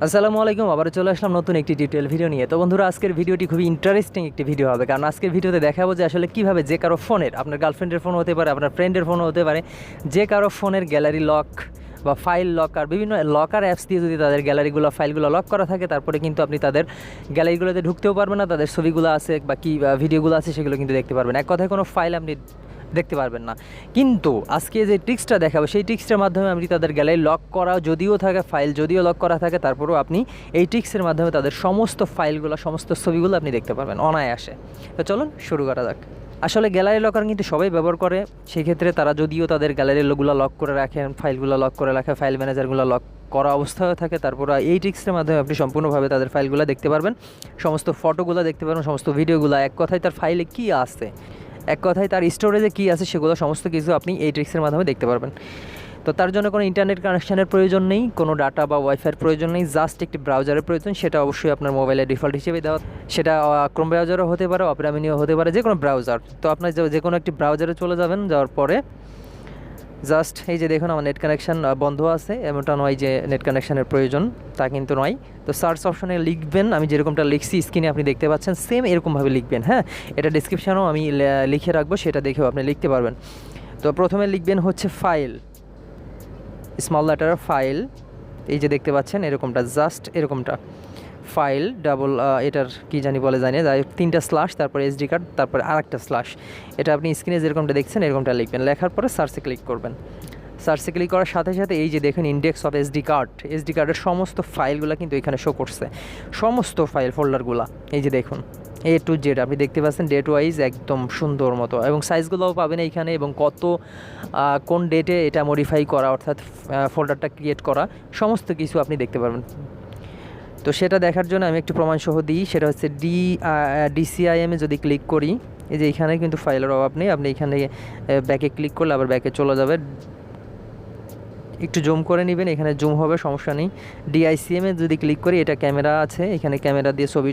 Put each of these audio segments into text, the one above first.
আসসালামু আলাইকুম, আবার চলে আসলাম নতুন একটি টিউটোরিয়াল ভিডিও নিয়ে। তো বন্ধুরা, আজকের ভিডিওটি খুবই ইন্টারেস্টিং একটি ভিডিও হবে, কারণ আজকের ভিডিওতে দেখাবো যে আসলে কীভাবে যে কারো ফোনের, আপনার গার্লফ্রেন্ডের ফোন হতে পারে, আপনার ফ্রেন্ডের ফোনও হতে পারে, যে কারো ফোনের গ্যালারি লক বা ফাইল লকার, বিভিন্ন লকার অ্যাপস দিয়ে যদি তাদের গ্যালারিগুলো ফাইলগুলো লক করা থাকে, তারপরে কিন্তু আপনি তাদের গ্যালারিগুলোতে ঢুকতেও পারবেন না, তাদের ছবিগুলো আছে বা কি ভিডিওগুলো আছে সেগুলো কিন্তু দেখতে পারবেন। এক কথায় কোনো ফাইল আপনি দেখতে পারবেন না। কিন্তু আজকে যে ট্রিক্সটা দেখাবো, সেই ট্রিক্সটার মাধ্যমে আপনি তাদের গ্যালারি লক করা যদিও থাকে, ফাইল যদিও লক করা থাকে, তারপরেও আপনি এই ট্রিক্সের মাধ্যমে তাদের সমস্ত ফাইলগুলো, সমস্ত ছবিগুলো আপনি দেখতে পারবেন অনায়াসে। তো চলুন শুরু করা যাক। আসলে গ্যালারি লকার কিন্তু সবাই ব্যবহার করে, সেক্ষেত্রে তারা যদিও তাদের গ্যালারিগুলো লক করে রাখেন, ফাইলগুলো লক করে রাখে, ফাইল ম্যানেজারগুলো লক করা অবস্থায় থাকে, তারপর এই ট্রিক্সের মাধ্যমে আপনি সম্পূর্ণভাবে তাদের ফাইলগুলো দেখতে পারবেন, সমস্ত ফটোগুলো দেখতে পারবেন, সমস্ত ভিডিওগুলো, এক কথায় তার ফাইলে কী আছে, এক কথায় তার স্টোরেজে কী আছে সেগুলো সমস্ত কিছু আপনি এই ট্রিক্সের মাধ্যমে দেখতে পারবেন। তো তার জন্য কোনো ইন্টারনেট কানেকশানের প্রয়োজন নেই, কোনো ডাটা বা ওয়াইফাইয়ের প্রয়োজন নেই, জাস্ট একটি ব্রাউজারের প্রয়োজন। সেটা অবশ্যই আপনার মোবাইলের ডিফল্ট হিসেবে দেওয়া, সেটা ক্রোম ব্রাউজারও হতে পারে, অপেরা মিনিও হতে পারে, যে কোনো ব্রাউজার। তো আপনার যে কোনো একটি ব্রাউজারে চলে যাবেন, যাওয়ার পরে জাস্ট এই যে দেখুন আমার নেট কানেকশান বন্ধ আছে, এমনটা নয় যে নেট কানেকশানের প্রয়োজন, তা কিন্তু নয়। তো সার্চ অপশনে লিখবেন, আমি যেরকমটা লিখছি স্ক্রিনে আপনি দেখতে পাচ্ছেন, সেম এরকমভাবে লিখবেন। হ্যাঁ, এটা ডিসক্রিপশানেও আমি লিখে রাখবো, সেটা দেখেও আপনি লিখতে পারবেন। তো প্রথমে লিখবেন হচ্ছে ফাইল, স্মল লেটার ফাইল, এই যে দেখতে পাচ্ছেন এরকমটা, জাস্ট এরকমটা ফাইল ডাবল, এটার কি জানি বলে জানি, যাই 3টা স্ল্যাশ, তারপরে এসডি কার্ড, তারপরে আরেকটা স্ল্যাশ। এটা আপনি স্ক্রিনে যেরকমটা দেখছেন এরকমটা লিখবেন, লেখার পরে সার্চে ক্লিক করবেন। সার্চে ক্লিক করার সাথে সাথে এই যে দেখেন ইন্ডেক্স অফ এসডি কার্ডের সমস্ত ফাইলগুলো কিন্তু এখানে শো করছে, সমস্ত ফাইল ফোল্ডারগুলো এই যে দেখুন A to Z আপনি দেখতে পাচ্ছেন, ডেট ওয়াইজ একদম সুন্দর মতো, এবং সাইজগুলোও পাবেন এইখানে, এবং কোন ডেটে এটা মডিফাই করা, অর্থাৎ ফোল্ডারটা ক্রিয়েট করা, সমস্ত কিছু আপনি দেখতে পারবেন। তো সেটা দেখার জন্য আমি একটি প্রমাণসহ দিই, সেটা হচ্ছে DCIM-এ যদি ক্লিক করি, এই যে এখানে কিন্তু ফাইলের অভাব নেই, আপনি এখানে ব্যাকে ক্লিক করলে আবার ব্যাকে চলে যাবে, একটু জুম করে নেবেন, এখানে জুম হবে, সমস্যা নেই। DICM-এ যদি ক্লিক করি, এটা ক্যামেরা আছে, এখানে ক্যামেরা দিয়ে ছবি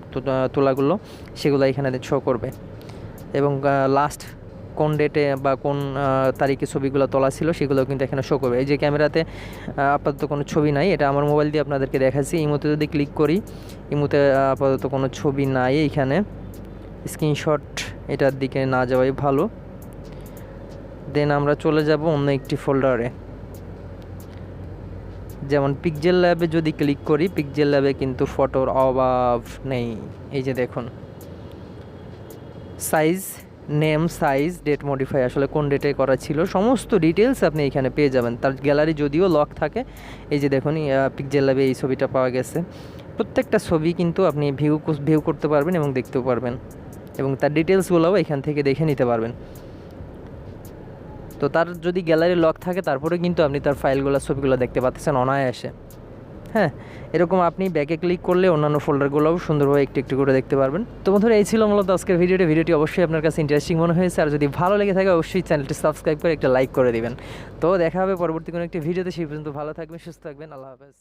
তোলাগুলো সেগুলো এখানে শো করবে, এবং লাস্ট কোন ডেটে বা কোন তারিখে ছবিগুলো তোলা ছিল সেগুলো কিন্তু এখানে শো করবে। এই যে ক্যামেরাতে আপাতত কোনো ছবি নাই, এটা আমার মোবাইল দিয়ে আপনাদেরকে দেখাচ্ছি। ইমোতে যদি ক্লিক করি, ইমোতে আপাতত কোনো ছবি নাই, এইখানে স্ক্রিনশট এটার দিকে না যাওয়াই ভালো। দেন আমরা চলে যাব অন্য একটি ফোল্ডারে, যেমন পিক্সেল ল্যাবে যদি ক্লিক করি, পিক্সেল ল্যাবে কিন্তু ফটোর অভাব নেই। এই যে দেখুন size, name, size, date modify, আসলে কোন ডেটে করা ছিল, সমস্ত ডিটেলস আপনি এখানে পেয়ে যাবেন। তার গ্যালারি যদিও লক থাকে, এই যে দেখুন পিক্সেল ল্যাবে এই ছবিটা পাওয়া গেছে। প্রত্যেকটা ছবি কিন্তু আপনি ভিউ করতে পারবেন এবং দেখতেও পারবেন, এবং তার ডিটেলসগুলোও এখান থেকে দেখে নিতে পারবেন। তো তার যদি গ্যালারি লক থাকে, তারপরে কিন্তু আপনি তার ফাইলগুলো, ছবিগুলো দেখতে পাচ্ছেন অনায়াসে। হ্যাঁ, এরকম আপনি ব্যাকে ক্লিক করলে অন্যান্য ফোল্ডারগুলোও সুন্দরভাবে একটু একটু করে দেখতে পারবেন। তো বন্ধুরা, এই ছিল মূলত আজকের ভিডিওটি অবশ্যই আপনার কাছে ইন্টারেস্টিং মনে হয়েছে, আর যদি ভালো লেগে থাকে অবশ্যই চ্যানেলটি সাবস্ক্রাইব করে একটা লাইক করে দিবেন। তো দেখা হবে পরবর্তী কোনো একটি ভিডিওতে, সেই পর্যন্ত ভালো থাকবেন, সুস্থ থাকবেন, আল্লাহ হাফেজ।